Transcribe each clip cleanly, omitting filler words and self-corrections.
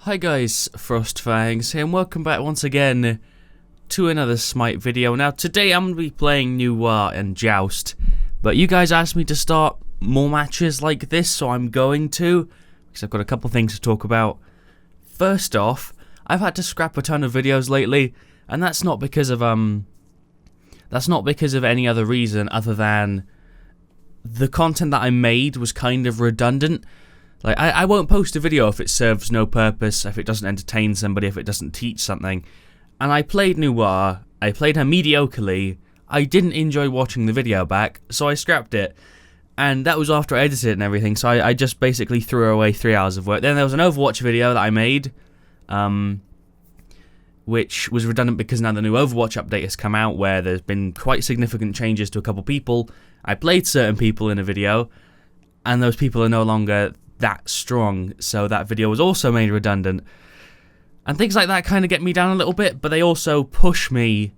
Hi guys, FrostFangs here and welcome back once again to another Smite video. Now today I'm going to be playing Noir and Joust, but you guys asked me to start more matches like this, so I'm going to, because I've got a couple things to talk about. First off, I've had to scrap a ton of videos lately, and that's not because of any other reason other than the content that I made was kind of redundant. Like, I won't post a video if it serves no purpose, if it doesn't entertain somebody, if it doesn't teach something. And I played Noir, I played her mediocrely, I didn't enjoy watching the video back, so I scrapped it. And that was after I edited it and everything, so I just basically threw away 3 hours of work. Then there was an Overwatch video that I made, which was redundant because now the new Overwatch update has come out, where there's been quite significant changes to a couple people. I played certain people in a video, and those people are no longer that strong, so that video was also made redundant. And things like that kind of get me down a little bit, but they also push me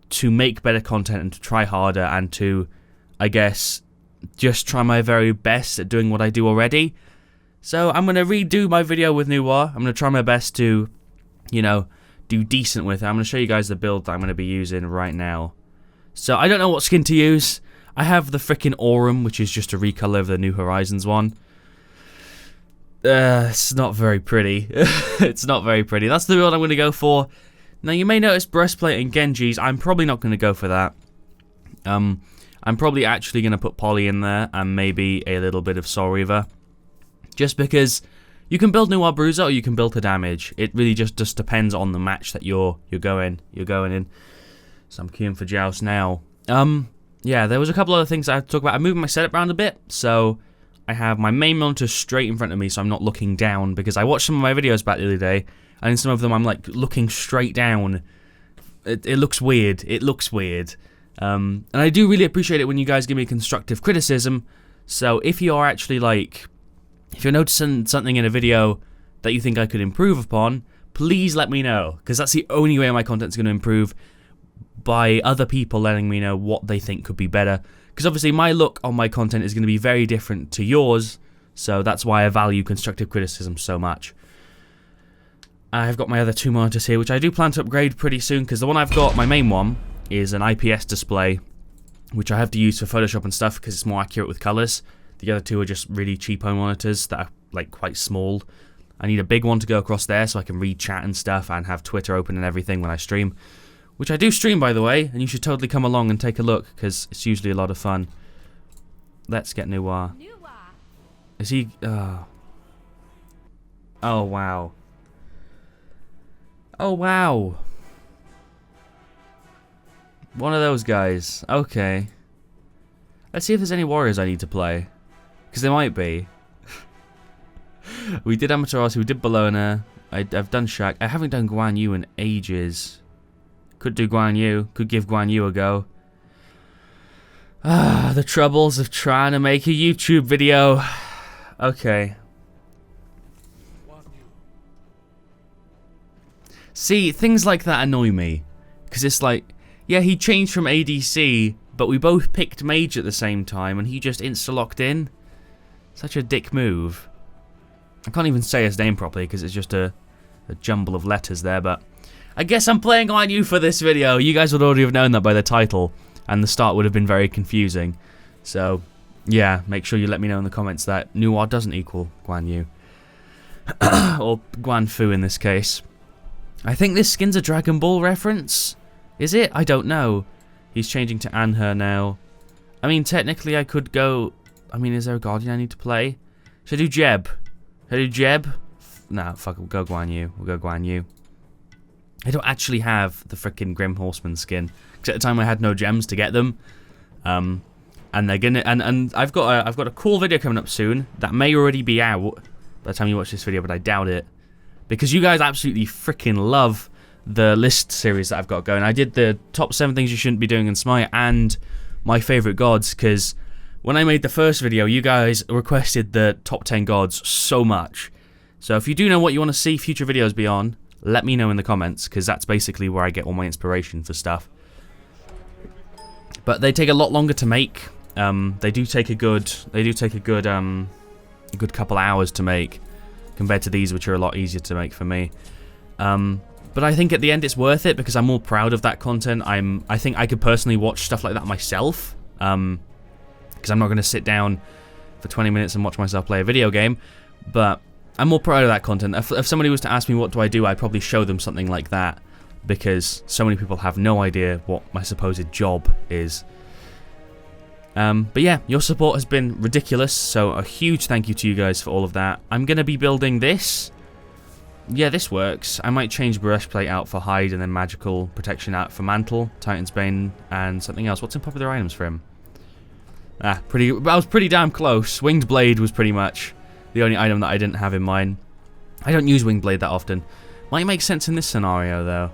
to make better content and to try harder and to, I guess, just try my very best at doing what I do already. So I'm going to redo my video with Noir. I'm going to try my best to, you know, do decent with it. I'm going to show you guys the build that I'm going to be using right now. So I don't know what skin to use. I have the frickin' Aurum, which is just a recolor of the New Horizons one. It's not very pretty. It's not very pretty. That's the build I'm going to go for. Now, you may notice breastplate and Genji's. I'm probably not going to go for that. I'm probably actually going to put Poly in there and maybe a little bit of Soul Reaver. Just because you can build Noir Bruiser or you can build the damage. It really just depends on the match that you're going in. So I'm queuing for Joust now. Yeah, there was a couple other things I had to talk about. I'm moving my setup around a bit, so I have my main monitor straight in front of me, so I'm not looking down, because I watched some of my videos back the other day, and in some of them I'm like looking straight down. It looks weird. It looks weird. And I do really appreciate it when you guys give me constructive criticism. So if you are actually like, if you're noticing something in a video that you think I could improve upon, please let me know, because that's the only way my content's going to improve, by other people letting me know what they think could be better. Because obviously my look on my content is going to be very different to yours, so that's why I value constructive criticism so much. I've got my other two monitors here, which I do plan to upgrade pretty soon, because the one I've got, my main one, is an IPS display, which I have to use for Photoshop and stuff because it's more accurate with colours. The other two are just really cheapo monitors that are like quite small. I need a big one to go across there so I can read chat and stuff and have Twitter open and everything when I stream. Which I do stream, by the way, and you should totally come along and take a look, because it's usually a lot of fun. Let's get Noir. Is he... Oh, wow. Oh, wow. One of those guys. Okay. Let's see if there's any warriors I need to play. Because there might be. We did Amaterasu, we did Bologna. I've done Shaq. I haven't done Guan Yu in ages. Could do Guan Yu. Could give Guan Yu a go. Ah, the troubles of trying to make a YouTube video. Okay. See, things like that annoy me. Because it's like, yeah, he changed from ADC, but we both picked Mage at the same time, and he just insta-locked in. Such a dick move. I can't even say his name properly, because it's just a jumble of letters there, but I guess I'm playing Guan Yu for this video. You guys would already have known that by the title, and the start would have been very confusing. So, yeah, make sure you let me know in the comments that Noir doesn't equal Guan Yu. Or Guan Fu in this case. I think this skin's a Dragon Ball reference. Is it? I don't know. He's changing to Anher now. I mean, technically I could go... I mean, is there a Guardian I need to play? Should I do Jeb? Should I do Jeb? Nah, fuck it, we'll go Guan Yu. We'll go Guan Yu. I don't actually have the frickin' Grim Horseman skin, because at the time I had no gems to get them. And they're gonna and I've got a cool video coming up soon that may already be out by the time you watch this video, but I doubt it, because you guys absolutely frickin' love the list series that I've got going. I did the top 7 things you shouldn't be doing in Smite and my favorite gods, because when I made the first video, you guys requested the top 10 gods so much. So if you do know what you want to see future videos be on, let me know in the comments, because that's basically where I get all my inspiration for stuff. But they take a lot longer to make. They do take a good couple hours to make. compared to these, which are a lot easier to make for me. But I think at the end it's worth it because I'm more proud of that content. I think I could personally watch stuff like that myself, because I'm not going to sit down for 20 minutes and watch myself play a video game, but I'm more proud of that content. If somebody was to ask me what do I do, I'd probably show them something like that, because so many people have no idea what my supposed job is. But yeah, your support has been ridiculous, so a huge thank you to you guys for all of that. I'm going to be building this. Yeah, this works. I might change breastplate out for hide and then magical protection out for mantle, Titan's Bane, and something else. What's in popular items for him? I was pretty damn close. Winged Blade was pretty much the only item that I didn't have in mind. I don't use Winged Blade that often. Might make sense in this scenario, though.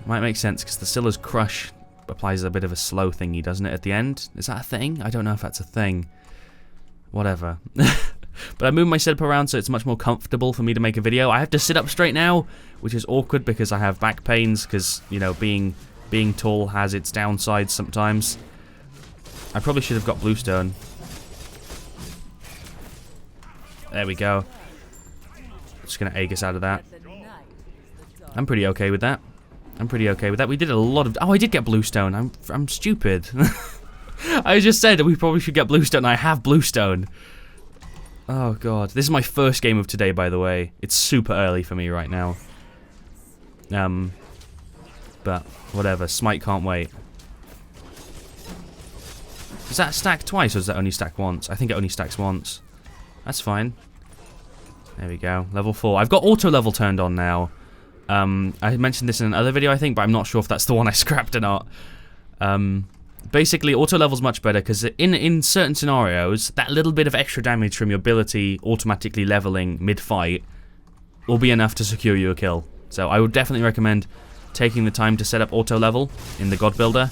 Might make sense, because the Scylla's Crush applies a bit of a slow thingy, doesn't it, at the end? Is that a thing? I don't know if that's a thing. Whatever. But I moved my setup around so it's much more comfortable for me to make a video. I have to sit up straight now, which is awkward because I have back pains, because, you know, being tall has its downsides sometimes. I probably should have got bluestone. There we go. Just gonna egg us out of that. I'm pretty okay with that. I'm pretty okay with that. We did a lot of... Oh, I did get bluestone. I'm stupid. I just said that we probably should get bluestone. I have bluestone. Oh god. This is my first game of today, by the way. It's super early for me right now. But whatever. Smite can't wait. Does that stack twice, or does that only stack once? I think it only stacks once. That's fine. There we go. Level 4. I've got auto level turned on now. I mentioned this in another video, I think, but I'm not sure if that's the one I scrapped or not. Basically, auto level's much better because in certain scenarios, that little bit of extra damage from your ability automatically leveling mid-fight will be enough to secure you a kill. So I would definitely recommend taking the time to set up auto level in the God Builder,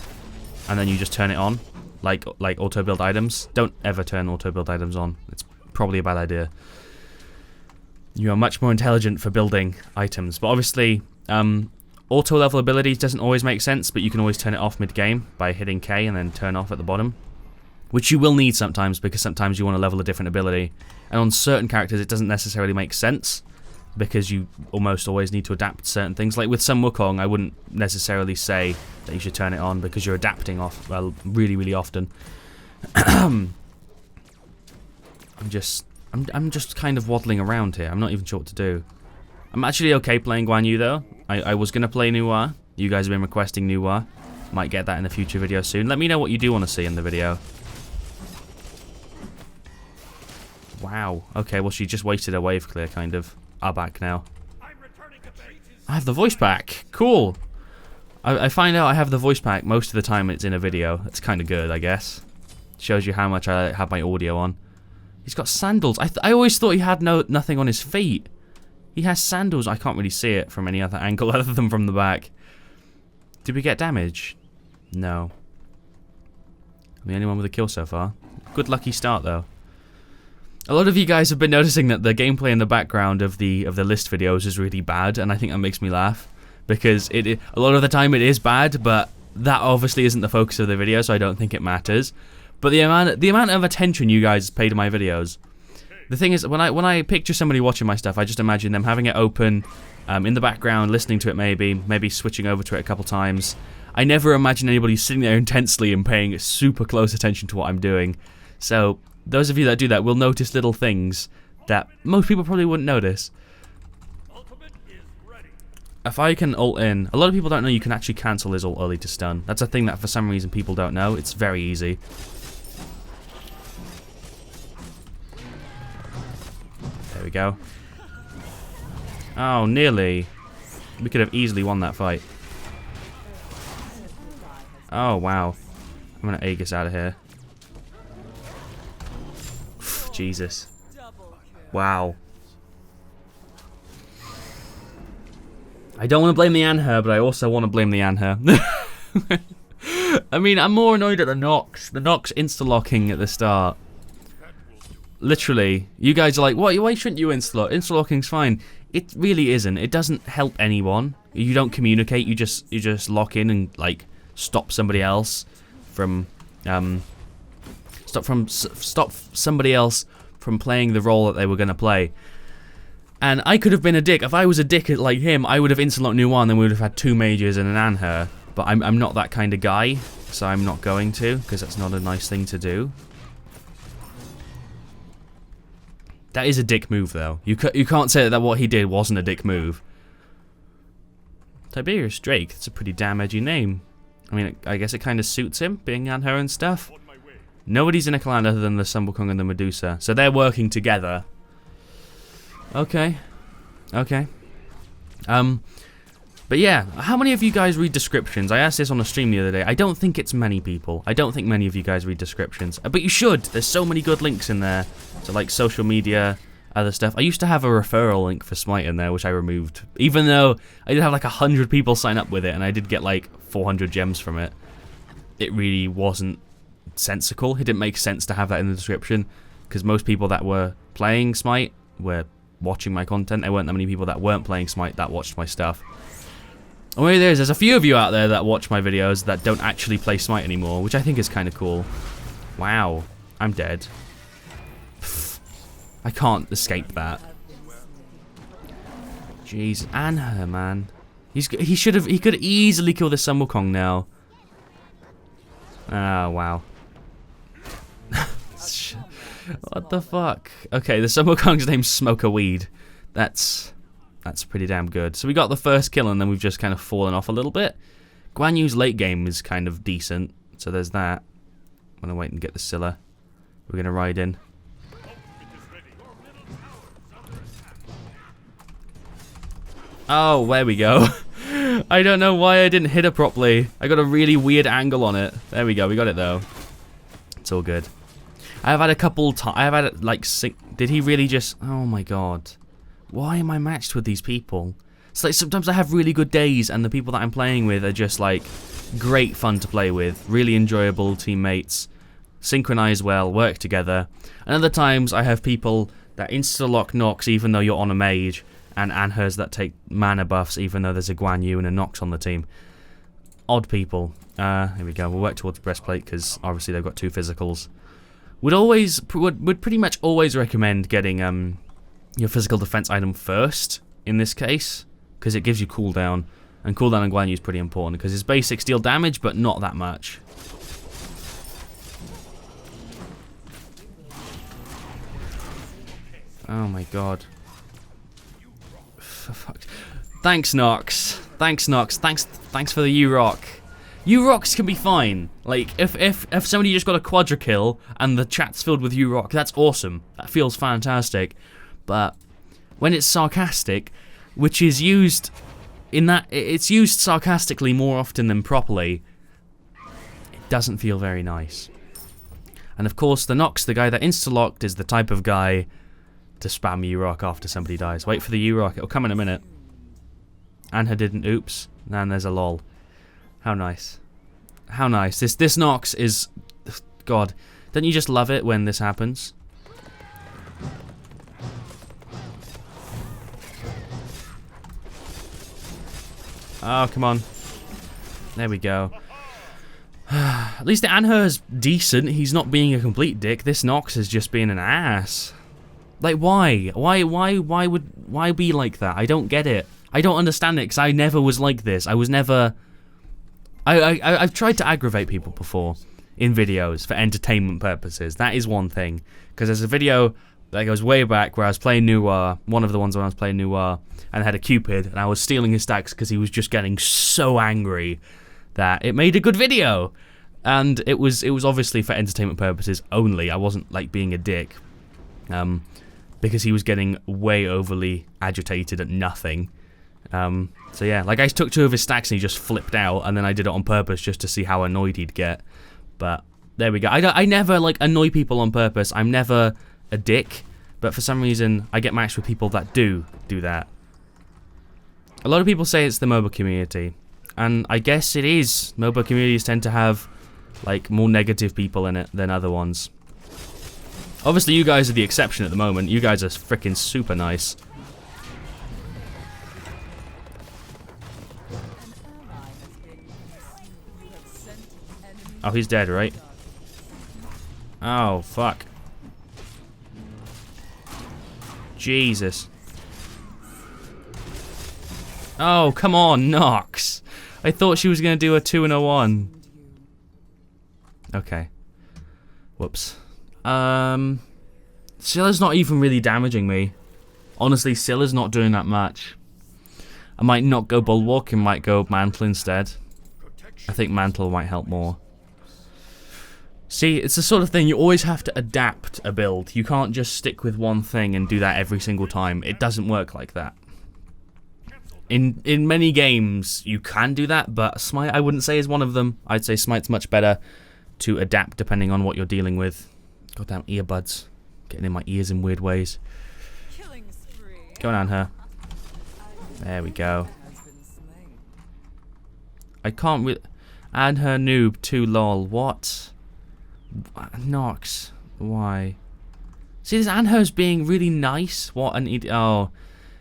and then you just turn it on, like auto build items. Don't ever turn auto build items on. It's probably a bad idea. You are much more intelligent for building items, but obviously auto level abilities doesn't always make sense, but you can always turn it off mid-game by hitting K and then turn off at the bottom, which you will need sometimes, because sometimes you want to level a different ability, and on certain characters it doesn't necessarily make sense, because you almost always need to adapt certain things. Like with some Wukong, I wouldn't necessarily say that you should turn it on, because you're adapting off, well, really often. I'm just kind of waddling around here. I'm not even sure what to do. I'm actually okay playing Guan Yu though. I was going to play Nuwa. You guys have been requesting Nuwa. Might get that in a future video soon. Let me know what you do want to see in the video. Wow. Okay, well she just wasted a wave clear, kind of. I'm back now. I have the voice pack. Cool. I find out I have the voice pack most of the time it's in a video. That's kind of good, I guess. Shows you how much I have my audio on. He's got sandals. I always thought he had nothing on his feet. He has sandals. I can't really see it from any other angle other than from the back. Did we get damage? No. I'm the only one with a kill so far. Good lucky start though. A lot of you guys have been noticing that the gameplay in the background of the list videos is really bad, and I think that makes me laugh, because a lot of the time it is bad, but that obviously isn't the focus of the video, so I don't think it matters. But the amount of attention you guys pay to my videos. The thing is, when I picture somebody watching my stuff, I just imagine them having it open in the background, listening to it maybe switching over to it a couple times. I never imagine anybody sitting there intensely and paying super close attention to what I'm doing. So those of you that do that will notice little things that most people probably wouldn't notice. If I can ult in, a lot of people don't know you can actually cancel his ult early to stun. That's a thing that for some reason people don't know. It's very easy. There we go. Oh, nearly. We could have easily won that fight. Oh, wow. I'm going to Aegis out of here. Jesus. Wow. I don't want to blame the Anher, but I also want to blame the Anher. I mean, I'm more annoyed at the Nox. The Nox insta-locking at the start. Literally, you guys are like, what? Why shouldn't you insta-lock? Insta-locking's fine. It really isn't. It doesn't help anyone. You don't communicate. You just lock in and like stop somebody else from stop somebody else from playing the role that they were going to play. And I could have been a dick. If I was a dick like him, I would have instant-locked new one, then we would have had 2 mages and an Anher. But I'm not that kind of guy, so I'm not going to, because that's not a nice thing to do. That is a dick move, though. You can't say that what he did wasn't a dick move. Tiberius Drake, that's a pretty damn edgy name. I mean, I guess it kind of suits him, being Anher and stuff. Nobody's in a clan other than the Sumbukong and the Medusa, so they're working together. Okay. Okay. But yeah, how many of you guys read descriptions? I asked this on a stream the other day. I don't think it's many people. I don't think many of you guys read descriptions. But you should. There's so many good links in there to like social media, other stuff. I used to have a referral link for Smite in there, which I removed. Even though I did have like 100 people sign up with it, and I did get like 400 gems from it. It really wasn't sensical. It didn't make sense to have that in the description, because most people that were playing Smite were watching my content. There weren't that many people that weren't playing Smite that watched my stuff. Oh, maybe there's a few of you out there that watch my videos that don't actually play Smite anymore, which I think is kind of cool. Wow, I'm dead. Pfft. I can't escape that. Jeez, Anher, man. He could easily kill this Sumbukong now. Oh, wow. What the fuck? Okay, the Sumbukong's name's Smoker Weed. That's pretty damn good. So we got the first kill, and then we've just kind of fallen off a little bit. Guan Yu's late game is kind of decent, so there's that. I'm gonna wait and get the Scylla. We're gonna ride in. Oh, there we go. I don't know why I didn't hit her properly. I got a really weird angle on it. There we go. We got it though. It's all good. I have had a couple times. I have had like did he really just? Oh my god. Why am I matched with these people? It's like sometimes I have really good days and the people that I'm playing with are just like great fun to play with, really enjoyable teammates, synchronize well, work together. And other times I have people that insta-lock Nox even though you're on a mage, and Anhers that take mana buffs even though there's a Guan Yu and a Nox on the team. Odd people. Here we go, we'll work towards breastplate because obviously they've got 2 physicals. Would pretty much always recommend getting your physical defense item first in this case, because it gives you cooldown, and cooldown on Guan Yu is pretty important because it's basic steal damage but not that much. Oh my god. Thanks Nox. Thanks Nox. Thanks for the U-Rock. U-Rocks can be fine. Like if somebody just got a quadra kill and the chat's filled with U-Rock, that's awesome. That feels fantastic. But when it's sarcastic, which is used in that it's used sarcastically more often than properly, it doesn't feel very nice. And of course, the Nox, the guy that insta-locked, is the type of guy to spam U-Rock after somebody dies. Wait for the U-Rock, it'll come in a minute. Anher didn't, oops. And there's a lol. How nice. How nice. This Nox is... God, don't you just love it when this happens? Oh, come on. There we go. At least the Anher's decent. He's not being a complete dick. This Nox is just being an ass. Like, why? Why be like that? I don't get it. I don't understand it, because I never was like this. I was never... I've tried to aggravate people before in videos for entertainment purposes. That is one thing. Because there's a video that goes way back where I was playing Noir, one of the ones when I was playing Noir, and I had a Cupid, and I was stealing his stacks because he was just getting so angry that it made a good video. And it was obviously for entertainment purposes only. I wasn't like being a dick. Because he was getting way overly agitated at nothing. So yeah, like I took 2 of his stacks and he just flipped out, and then I did it on purpose just to see how annoyed he'd get. But there we go. I never like annoy people on purpose. I'm never a dick, but for some reason I get matched with people that do that. A lot of people say it's the MOBA community, and I guess it is. MOBA communities tend to have like more negative people in it than other ones. Obviously you guys are the exception at the moment. You guys are freaking super nice. Oh, he's dead, right? Oh, fuck. Jesus. Oh, come on, Nox. I thought she was going to do a 2 and a 1. Okay. Whoops. Scylla's not even really damaging me. Honestly, Scylla's not doing that much. I might not go Bulwark and might go Mantle instead. I think Mantle might help more. See, it's the sort of thing you always have to adapt a build. You can't just stick with one thing and do that every single time. It doesn't work like that. In many games, you can do that, but Smite I wouldn't say is one of them. I'd say Smite's much better to adapt depending on what you're dealing with. Goddamn earbuds. Getting in my ears in weird ways. Go on her. There we go. I can't really... And her noob too, lol. What? Nox. Why? See, this Anher's being really nice. What an idiot. Oh.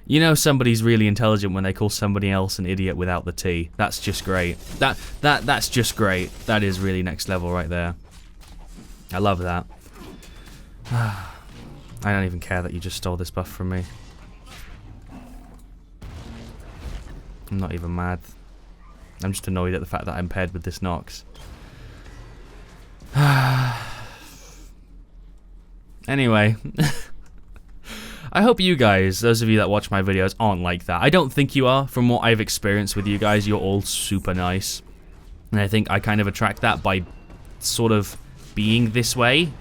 You know somebody's really intelligent when they call somebody else an idiot without the T. That's just great. That's just great. That is really next level right there. I love that. I don't even care that you just stole this buff from me. I'm not even mad. I'm just annoyed at the fact that I'm paired with this Nox. Anyway. I hope you guys, those of you that watch my videos, aren't like that. I don't think you are. From what I've experienced with you guys, you're all super nice. And I think I kind of attract that by sort of being this way.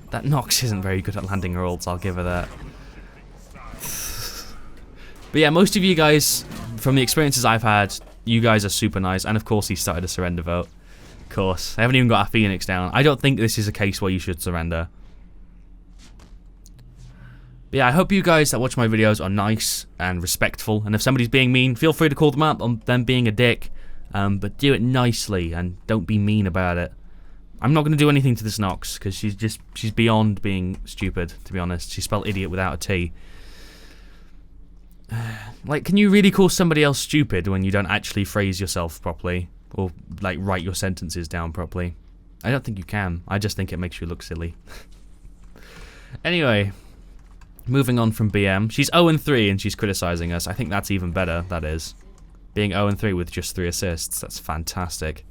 That Nox isn't very good at landing her ults, I'll give her that. But yeah, most of you guys, from the experiences I've had, you guys are super nice. And of course he started a surrender vote. Of course. I haven't even got a Phoenix down. I don't think this is a case where you should surrender. But yeah, I hope you guys that watch my videos are nice and respectful. And if somebody's being mean, feel free to call them up on them being a dick. But do it nicely and don't be mean about it. I'm not going to do anything to this Nox because she's beyond being stupid, to be honest. She spelled idiot without a T. Like, can you really call somebody else stupid when you don't actually phrase yourself properly? Or, like, write your sentences down properly? I don't think you can. I just think it makes you look silly. Anyway, moving on from BM. She's 0-3 and she's criticizing us. I think that's even better, that is. Being 0-3 with just 3 assists. That's fantastic.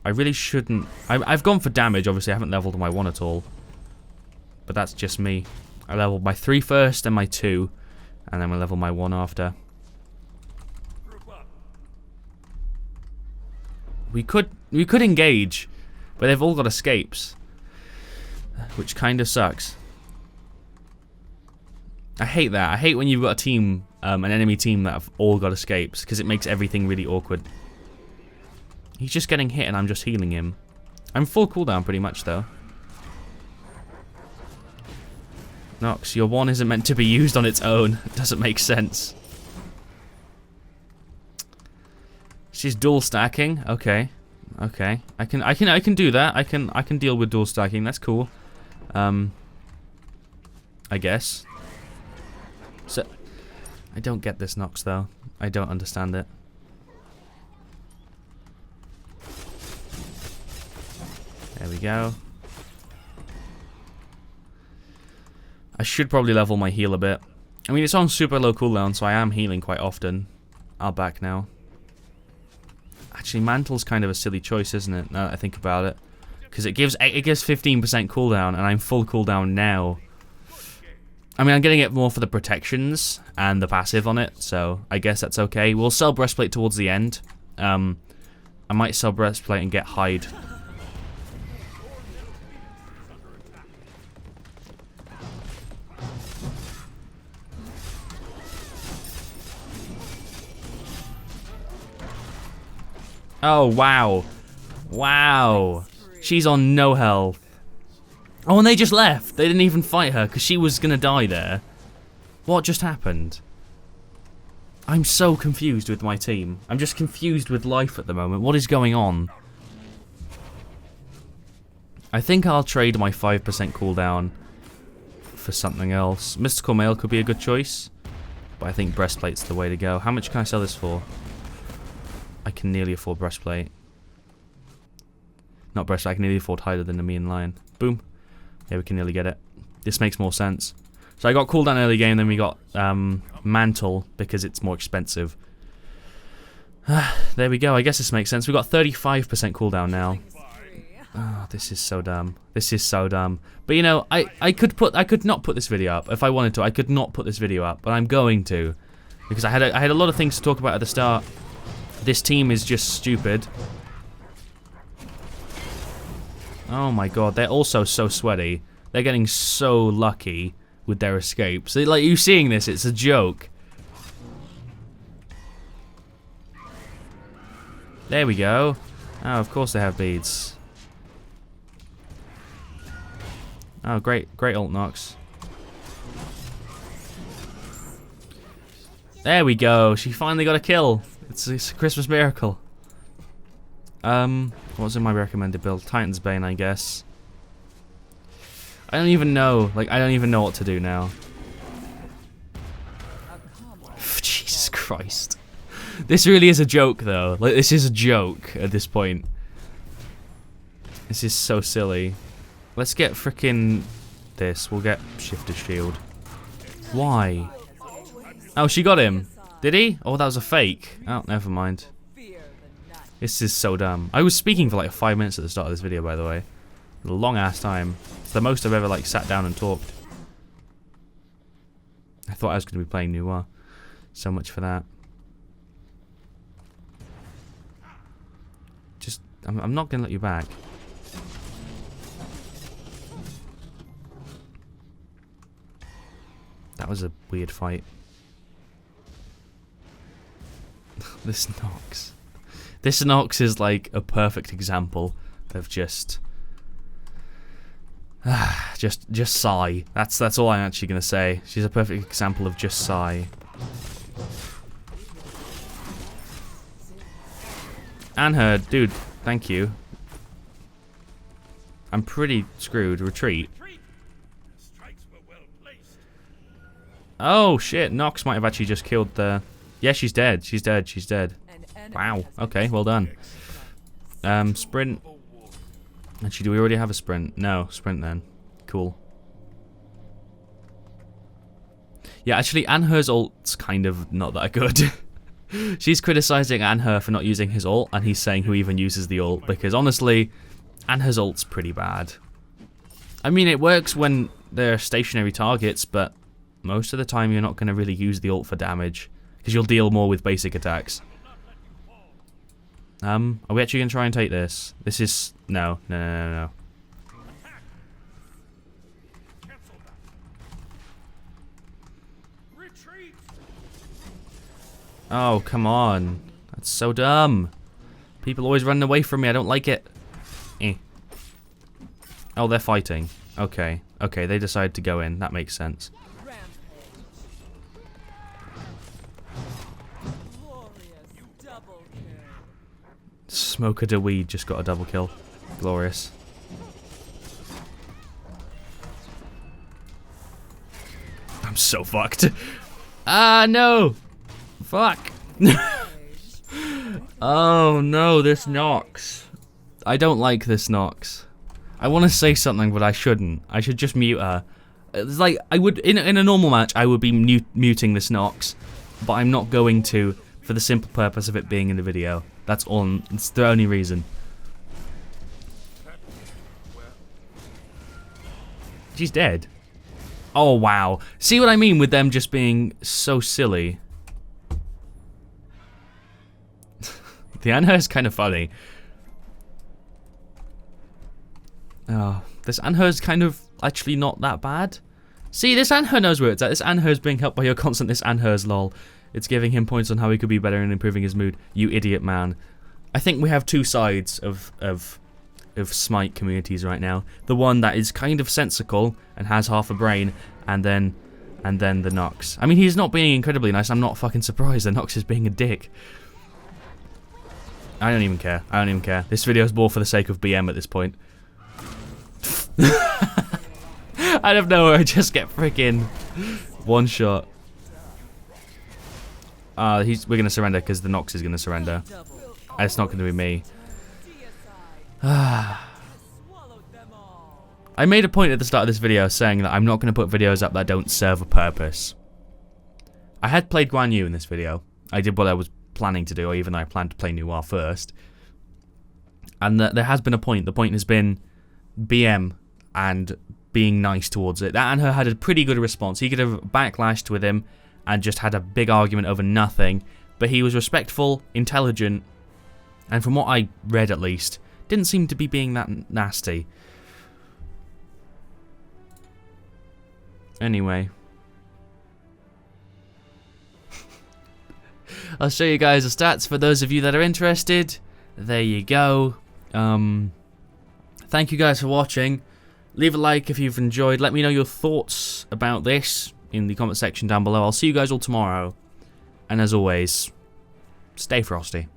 I really shouldn't... I've gone for damage. Obviously, I haven't leveled my 1 at all. But that's just me. I leveled my 3 first and my 2. And then I level my 1 after. We could engage, but they've all got escapes, which kind of sucks. I hate that. I hate when you've got a team, an enemy team that have all got escapes, because it makes everything really awkward. He's just getting hit and I'm just healing him. I'm full cooldown pretty much though. Nox, your 1 isn't meant to be used on its own. It doesn't make sense. She's dual stacking. Okay. Okay. I can do that. I can deal with dual stacking. That's cool. I guess. So I don't get this Nox though. I don't understand it. There we go. I should probably level my heal a bit. I mean, it's on super low cooldown, so I am healing quite often. I'll back now. Actually, Mantle's kind of a silly choice, isn't it? Now that I think about it, because it gives 15% cooldown, and I'm full cooldown now. I mean, I'm getting it more for the protections and the passive on it, so I guess that's okay. We'll sell breastplate towards the end. I might sell breastplate and get hide. Oh, wow. Wow. She's on no health. Oh, and they just left. They didn't even fight her because she was going to die there. What just happened? I'm so confused with my team. I'm just confused with life at the moment. What is going on? I think I'll trade my 5% cooldown for something else. Mystical Mail could be a good choice, but I think breastplate's the way to go. How much can I sell this for? I can nearly afford breastplate. Not breastplate, I can nearly afford higher than the mean line. Boom. Yeah, we can nearly get it. This makes more sense. So I got cooldown early game, then we got mantle because it's more expensive. There we go. I guess this makes sense. We got 35% cooldown now. Oh, this is so dumb. This is so dumb. But you know, I could not put this video up if I wanted to. I could not put this video up, but I'm going to because I had a lot of things to talk about at the start. This team is just stupid. Oh my god, they're also so sweaty. They're getting so lucky with their escapes. Like, you seeing this, it's a joke. There we go. Oh, of course they have beads. Oh, great ult, Nox. There we go. She finally got a kill. It's a Christmas miracle. What's in my recommended build? Titan's Bane, I guess. I don't even know. Like, I don't even know what to do now. Jesus Christ. This really is a joke, though. Like, this is a joke at this point. This is so silly. Let's get frickin' this. We'll get Shifter's Shield. Why? Oh, she got him. Did he? Oh, that was a fake. Oh, never mind. This is so dumb. I was speaking for like 5 minutes at the start of this video, by the way. A long ass time. It's the most I've ever like sat down and talked. I thought I was going to be playing Noir. So much for that. Just, I'm not going to let you back. That was a weird fight. This Nox. This Nox is like a perfect example of just sigh. That's all I'm actually gonna say. She's a perfect example of just sigh. And her, dude, thank you. I'm pretty screwed. Retreat. Oh shit, Nox might have actually just killed the... Yeah, she's dead. She's dead. She's dead. Wow. Okay, well done. Sprint. Actually, do we already have a sprint? No, sprint then. Cool. Yeah, actually, Anher's ult's kind of not that good. She's criticizing Anher for not using his ult, and he's saying who even uses the ult, because honestly, Anher's ult's pretty bad. I mean, it works when they're stationary targets, but most of the time you're not going to really use the ult for damage, because you'll deal more with basic attacks. Are we actually going to try and take this? This is... No. Oh, come on. That's so dumb. People always running away from me. I don't like it. Eh. Oh, they're fighting. Okay. Okay, they decided to go in. That makes sense. Smoker de Weed just got a double kill. Glorious. I'm so fucked. Ah, no! Fuck! Oh no, this Nox. I don't like this Nox. I want to say something, but I shouldn't. I should just mute her. It's like, I would, in a normal match, I would be muting this Nox, but I'm not going to, for the simple purpose of it being in the video. That's all. It's the only reason. She's dead. Oh, wow. See what I mean with them just being so silly? The Anher is kind of funny. Oh, this Anher is kind of actually not that bad. See, this Anher knows where it's at. This Anher is being helped by your constant. This Anher's lol. It's giving him points on how he could be better and improving his mood. You idiot man. I think we have two sides of Smite communities right now. The one that is kind of sensical and has half a brain, and then the Nox. I mean, he's not being incredibly nice. I'm not fucking surprised. The Nox is being a dick. I don't even care. I don't even care. This video is more for the sake of BM at this point. Out of nowhere, I just get freaking one shot. We're gonna surrender because the Nox is gonna surrender. It's not gonna be me. I I made a point at the start of this video saying that I'm not going to put videos up that don't serve a purpose. I had played Guan Yu in this video. I did what I was planning to do, even though I planned to play Noir first. And there has been a point. The point has been BM and being nice towards it. That and her had a pretty good response. He could have backlashed with him and just had a big argument over nothing. But he was respectful, intelligent, and from what I read at least, didn't seem to be being that nasty. Anyway. I'll show you guys the stats for those of you that are interested. There you go. Thank you guys for watching. Leave a like if you've enjoyed. Let me know your thoughts about this in the comment section down below. I'll see you guys all tomorrow. And as always, stay frosty.